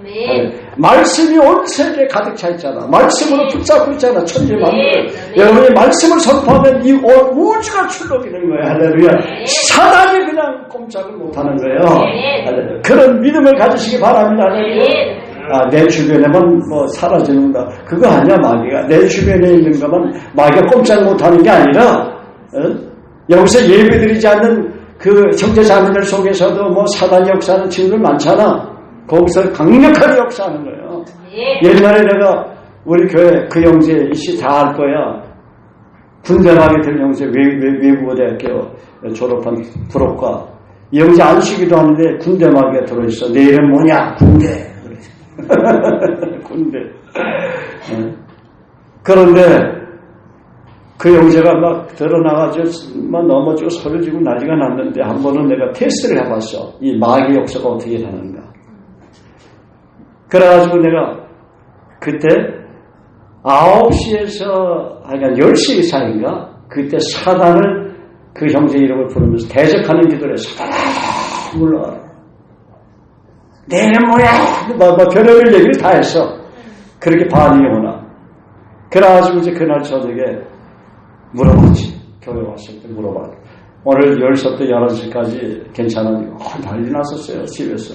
Speaker 1: 네. 말씀이 온 세계에 가득 차 있잖아. 말씀으로 붙잡고 있잖아. 천지만물. 여러분이 말씀을 선포하면 이 온 우주가 출렁이는 거야. 할렐루야. 사단이 그냥 꼼짝을 못하는 거예요. 할렐루야. 그런 믿음을 가지시기 바랍니다. 할렐루야. 내 주변에만 사라지는가. 그거 아니야, 마귀가. 내 주변에 있는 것만 마귀가 꼼짝 못하는 게 아니라, 여기서 예배드리지 않는 그 형제자매들 속에서도 사단 역사하는 친구들 많잖아. 거기서 강력하게 역사하는 거예요. 옛날에 내가 우리 교회 그 형제 이씨 다 알 거야. 군대 가게 된 형제 외국어대학교 졸업한 부록과 이 형제 안식이도 하는데 군대 마귀가 들어있어. 내 이름 뭐냐? 군대. 군대. 그런데 그 형제가 막 드러나가지고 막 넘어지고 소리 지고 난리가 났는데 한 번은 내가 테스트를 해봤어. 이 마귀 역사가 어떻게 되는가. 그래가지고 내가 그때 9시에서 하여간 10시 사이인가 그때 사단을 그 형제 이름을 부르면서 대적하는 기도를 해서 사단아 물러가라. 내 이름 뭐야? 별의별 얘기를 다 했어. 그렇게 반응이 오나. 그래가지고 이제 그날 저녁에 물어봤지. 교회 왔을 때 물어봤지. 오늘 10시부터 11시까지 괜찮았니? 난리 났었어요, 집에서.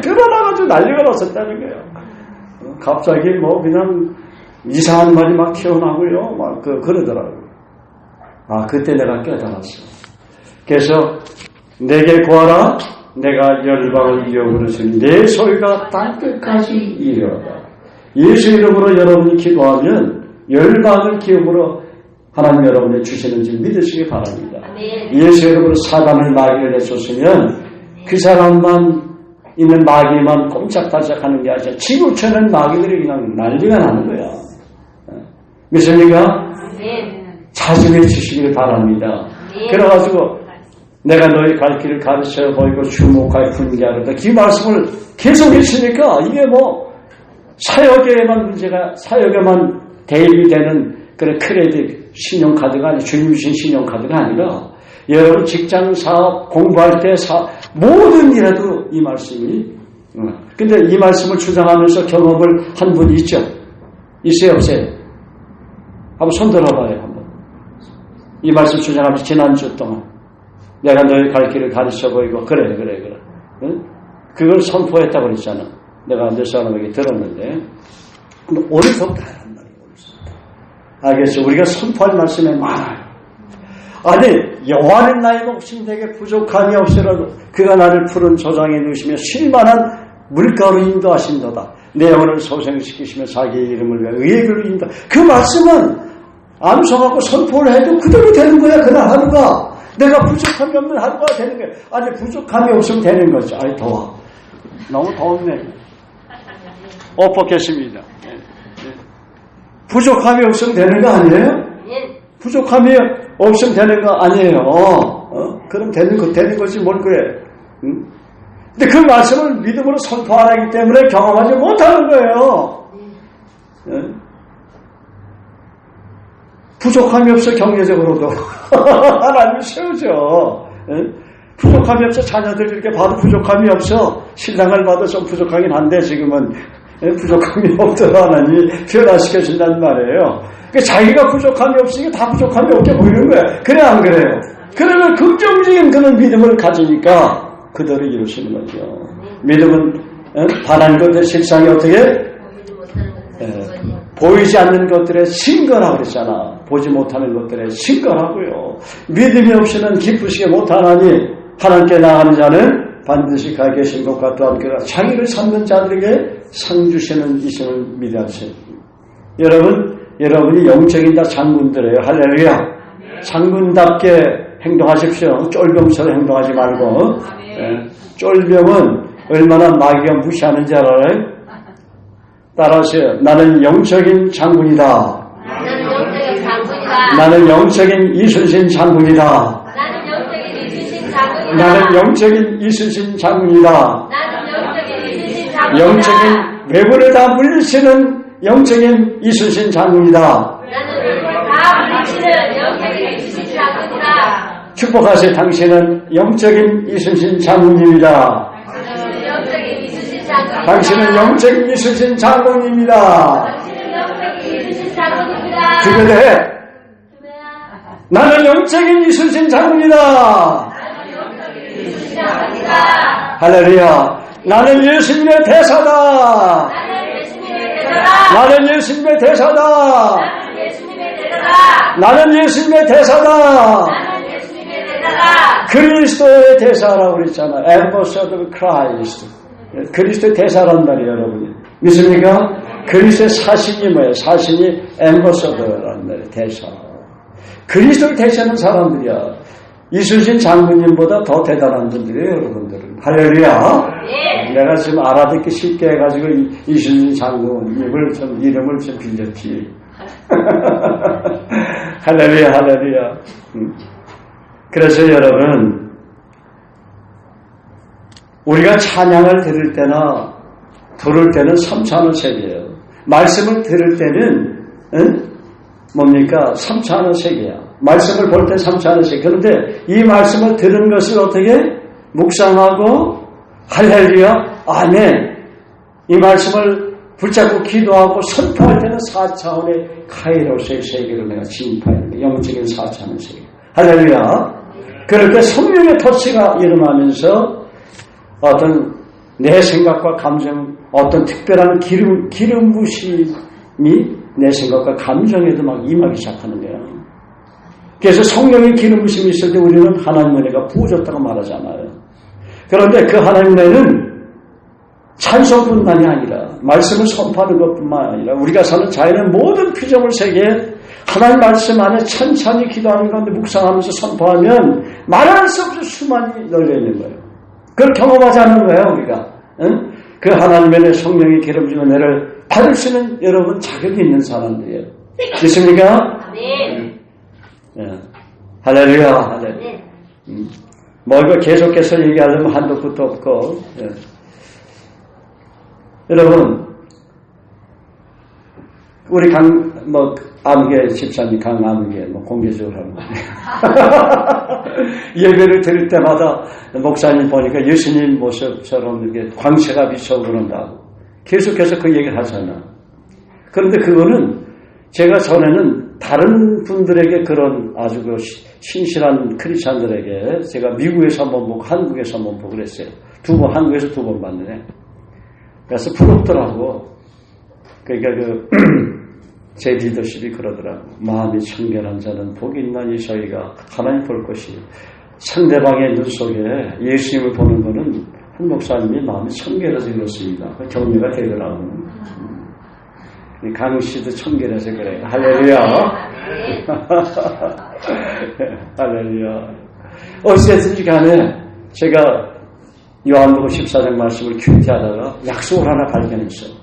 Speaker 1: 드러나가지고 난리가 났었다는 거예요. 갑자기 그냥 이상한 말이 막 튀어나오고요. 그러더라고요. 그때 내가 깨달았어. 그래서 내게 구하라. 내가 열방을 이어부를 주니 내 소리가 땅끝까지 이르러다. 예수 이름으로 여러분이 기도하면 열방을 기업으로 하나님 여러분이 주시는 줄 믿으시기 바랍니다. 예수 이름으로 사단을 마귀를 내쫓으면 그 사람만 있는 마귀만 꼼짝달짝하는 게 아니라 지구촌은 마귀들이 그냥 난리가 나는 거야. 믿습니까? 자중해 주시길 바랍니다. 그래가지고 내가 너희 갈 길을 가르쳐 보이고 주목하여 분개하려다. 그 말씀을 계속 했으니까 이게 사역에만 문제가, 사역에만 대입이 되는 그런 크레딧 신용카드가 아니라 주님 주신 신용카드가 아니라 여러분 직장 사업 공부할 때 모든 일에도 이 말씀이 근데 이 말씀을 주장하면서 경험을 한 분이 있죠? 있어요 없어요? 한번 손 들어봐요. 한번. 이 말씀 주장하면서 지난주 동안 내가 너희 갈 길을 가르쳐 보이고 그래. 응? 그걸 선포했다고 그랬잖아. 내가 몇 사람에게 들었는데 근데 어디서부터 하란 말이에요. 알겠어. 우리가 선포할 말씀에 많아요. 아니 여호와는 나의 목심되게 부족함이 없으라도 그가 나를 푸른 저장에 누시며 쉴만한 물가로 인도하신도다. 내 영혼을 소생시키시며 자기의 이름을 위하여 의의 길로 인도. 그 말씀은 암송하고 선포를 해도 그대로 되는 거야. 그날 하루가. 내가 부족함이 없는 하루가 되는 거야. 아니 부족함이 없으면 되는 거죠. 아니 더워. 너무 더웠네. 엎었겠습니다. 부족함이 없으면 되는 거 아니에요? 부족함이 없으면 되는 거 아니에요. 그럼 되는 거지 뭘 그래. 응? 근데 그 말씀을 믿음으로 선포 안 하기 때문에 경험하지 못하는 거예요. 부족함이 없어 경제적으로도 하나님이 세우죠. 부족함이 없어 자녀들 이렇게 봐도 부족함이 없어. 신랑을 봐도 좀 부족하긴 한데 지금은 부족함이 없더라 하나님이 변화시켜준다는 말이에요. 자기가 부족함이 없으니까 다 부족함이 없게 보이는 거야. 그래 안 그래요? 그러면 긍정적인 그런 믿음을 가지니까 그대로 이루시는 거죠. 믿음은 바란 것들 실상이 어떻게? 보이지 않는 것들에 신거라고 그랬잖아. 보지 못하는 것들에 신거라고요. 믿음이 없이는 기쁘시게 못하나니 하나님께 나가는 자는 반드시 가 계신 것과 또한 그가 자기를 삼는 자들에게 상 주시는 이심을 믿으세요. 여러분이 영적인 다 장군들이에요. 할렐루야. 장군답게 행동하십시오. 쫄병처럼 행동하지 말고. 쫄병은 얼마나 마귀가 무시하는지 알아요? 따라하세요. 나는 영적인 장군이다. 나는 영적인 이순신 장군이다. 나는 영적인 이순신 장군이다. 영적인 외부를 다 물리치는 영적인 이순신 장군이다.
Speaker 2: 나는 외부를 다 물리치는 영적인 이순신 장군이다.
Speaker 1: 축복하세요. 당신은 영적인 이순신 장군입니다.
Speaker 2: 영적인 이순신 장군이다.
Speaker 1: 당신은 영적인 이순신 장군입니다.
Speaker 2: 당신은 영적인 이순신 장군입니다.
Speaker 1: 주변에 나는 영적인 이순신 장군이다. 할렐루야. 나는 예수님의 대사다. 나는 예수님의 대사다. 나는 예수님의 대사다. 그리스도의 대사라고 그랬잖아. Ambassador of Christ. 그리스도의 대사란 말이에요, 여러분. 믿습니까? 그리스도의 사신이 뭐예요? 사신이 Ambassador란 말이에요, 대사. 그리스도를 대신하는 사람들이야. 이순신 장군님보다 더 대단한 분들이에요, 여러분들은. 할렐루야. 예. 내가 지금 알아듣기 쉽게 해가지고 이순신 장군님을 좀 이름을 좀 빌렸지. 할렐루야, 할렐루야. 그래서 여러분, 우리가 찬양을 들을 때나 부를 때는 삼차하는 세계예요. 말씀을 들을 때는 뭡니까? 삼차하는 세계야. 말씀을 볼 때 삼차하는 세계. 그런데 이 말씀을 들은 것을 어떻게 묵상하고 할렐루야, 아멘. 이 말씀을 붙잡고 기도하고 선포할 때는 4차원의 카이로스의 세계로 내가 진입하는 거예요. 영적인 4차원의 세계. 할렐루야. 그럴 때 성령의 터치가 일어나면서 어떤 내 생각과 감정, 어떤 특별한 기름 부심이 내 생각과 감정에도 막 임하기 시작하는 거예요. 그래서 성령의 기름 부심이 있을 때 우리는 하나님 은혜가 부어졌다고 말하잖아요. 그런데 그 하나님 은혜는 찬송뿐만이 아니라 말씀을 선포하는 것뿐만 아니라 우리가 사는 자연의 모든 피조물 세계에 하나님 말씀 안에 천천히 기도하는 가운데 묵상하면서 선포하면 말할 수 없이 수많이 널려 있는 거예요. 그걸 경험하지 않는 거예요, 우리가. 응? 그 하나님의 성령의 기름 부심의 은혜를 받을 수 있는 여러분 자격이 있는 사람들이에요. 있습니까?
Speaker 2: 네.
Speaker 1: 할렐루야, 할렐루야. 뭐 이거 계속해서 얘기하려면 한도 끝도 없고. 예. 여러분, 우리 아무개 집사님, 강아무개, 공개적으로 하는 거예요. 예배를 드릴 때마다 목사님 보니까 예수님 모습처럼 이렇게 광채가 비쳐 그런다고. 계속해서 그 얘기를 하잖아. 그런데 그거는 제가 전에는 다른 분들에게 그런 아주 그 신실한 크리스찬들에게 제가 미국에서 한번 보고 한국에서 한번 보고 그랬어요. 한국에서 2번 봤는데. 그래서 부럽더라고. 그러니까 제 리더십이 그러더라고. 마음이 청결한 자는 복이 있나니 저희가 하나님 볼 것이 상대방의 눈 속에 예수님을 보는 거는 한 목사님이 마음이 청결해서 이렇습니다. 격려가 되더라고. 강 씨도 청결해서 그래요. 할렐루야. 할렐루야. 어찌됐든지 간에 제가 요한복음 14장 말씀을 큐티하다가 약속을 하나 발견했어요.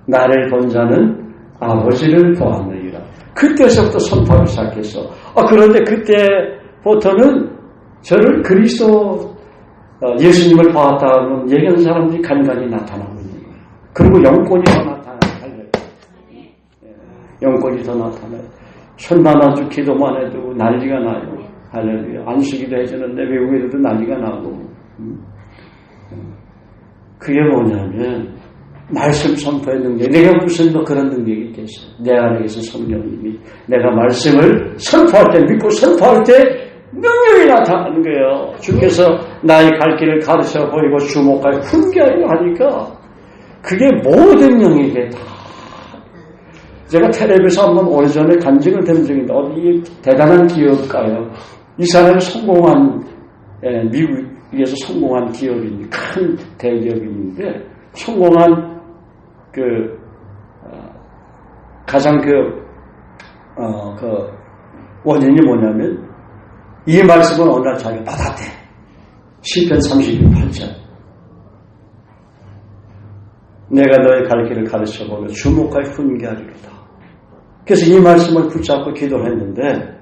Speaker 1: 나를 본 자는 아버지를 보았느니라. 그때서부터 선포하기 시작했어. 그런데 그때부터는 저를 그리스도 예수님을 보았다는 얘기하는 사람들이 간간히 나타나고 있는 거예요. 그리고 영권이 더 나타나요. 영권이 더 나타나요. 손만 아주 기도만 해도 난리가 나요. 할렐루야. 안수기도 해주는데 외국에도 난리가 나고. 그게 뭐냐면 말씀 선포의 능력. 내가 무슨 그런 능력이 있겠어요. 내 안에 계신 성령님이 내가 말씀을 선포할 때, 믿고 선포할 때 능력이 나타나는 거예요. 주께서 나의 갈 길을 가르쳐 보이고 주목하여 훈계하려 하니까 그게 모든 영역에 다. 제가 텔레비에서 한번 오래전에 간증을 들은 적이 있는데 어디 대단한 기업가요. 이 사람이 성공한 미국에서 성공한 기업인데 큰 대기업인데 성공한 가장 원인이 뭐냐면 이 말씀은 어느 날 자기가 받았대. 시편 32편 8절. 내가 너의 갈 길을 가르쳐보며 주목하여 훈계하리로다. 그래서 이 말씀을 붙잡고 기도를 했는데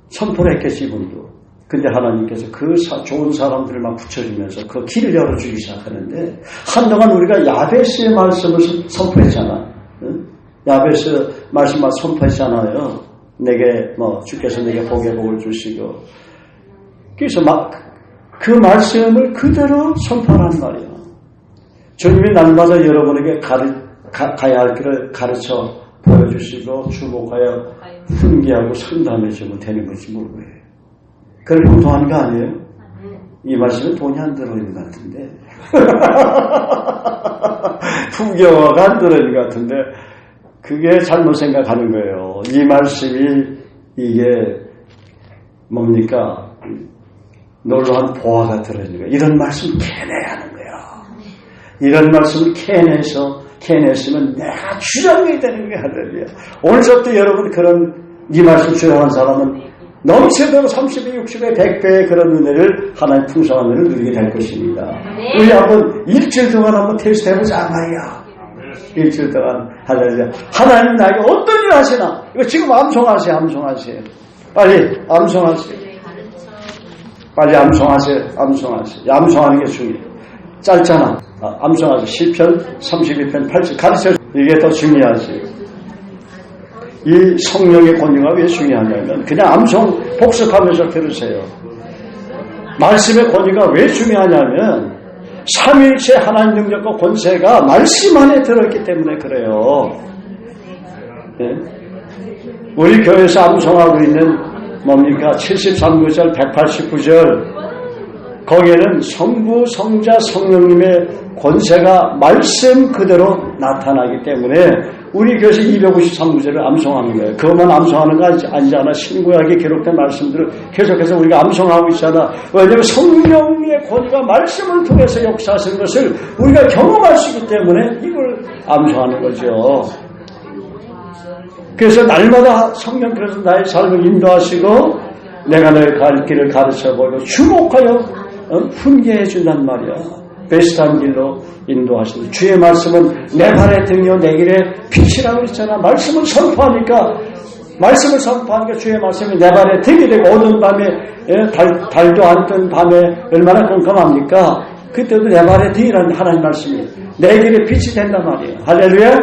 Speaker 1: 선포를 했겠지 이분도. 근데 하나님께서 그 좋은 사람들만 붙여주면서 그 길을 열어주기 시작하는데 한동안 우리가 야베스의 말씀을 선포했잖아. 응? 야베스 말씀만 선포했잖아요. 내게 주께서 내게 복의 복을 주시고 그래서 그 말씀을 그대로 선포하란 말이야. 주님이 날마다 여러분에게 가야 할 길을 가르쳐 보여주시고 주목하여 훈계하고 상담해주면 되는 거지 뭐예요. 그걸 공통하는 거 아니에요? 이 말씀에 돈이 안 들어있는 것 같은데 후교가 안 들어있는 것 같은데 그게 잘못 생각하는 거예요. 이 말씀이 이게 뭡니까? 놀라운 보화가 들어있는 거예요. 이런 말씀을 캐내야 하는 거예요. 이런 말씀을 캐냈으면 내가 주장이 되는 거야. 할렐루야. 오늘부터 여러분 이 말씀 주장한 사람은 넘치도록 30배, 60배, 100배의 그런 은혜를 하나의 풍성한 은혜를 누리게 될 것입니다. 우리 한번 일주일 동안 한번 테스트 해보자 말이야. 일주일 동안 할렐루야. 하나님 나에게 어떤 일을 하시나? 이거 지금 암송하세요. 빨리 암송하세요. 빨리 암송하세요. 암송하는 게 중요해요. 짧잖아. 암송하세요. 시편 32편 8절 가르쳐. 이게 더 중요하지. 이 성령의 권위가 왜 중요하냐면 그냥 암송 복습하면서 들으세요. 말씀의 권위가 왜 중요하냐면 삼위일체 하나님 능력과 권세가 말씀 안에 들어있기 때문에 그래요. 네? 우리 교회에서 암송하고 있는 뭡니까? 73구절 189절 거기에는 성부 성자 성령님의 권세가 말씀 그대로 나타나기 때문에 우리 교회에서 253구절을 암송하는 거예요. 그것만 암송하는 거 아니잖아. 신구약에 기록된 말씀들을 계속해서 우리가 암송하고 있잖아. 왜냐하면 성령의 권위가 말씀을 통해서 역사하시는 것을 우리가 경험할 수 있기 때문에 이걸 암송하는 거죠. 그래서 날마다 성령께서 나의 삶을 인도하시고 내가 너의 갈 길을 가르쳐보고 주목하여 훈계해 준단 말이야. 베스트한 길로 인도하시는 주의 말씀은 내 발의 등이요 내 길의 빛이라고 했잖아. 말씀을 선포하니까 주의 말씀이 내 발의 등이 되고 오는 밤에 달도 안 뜬 밤에 얼마나 깜깜합니까? 그때도 내 발의 등이라는 하나님 말씀이 내 길의 빛이 된단 말이에요. 할렐루야.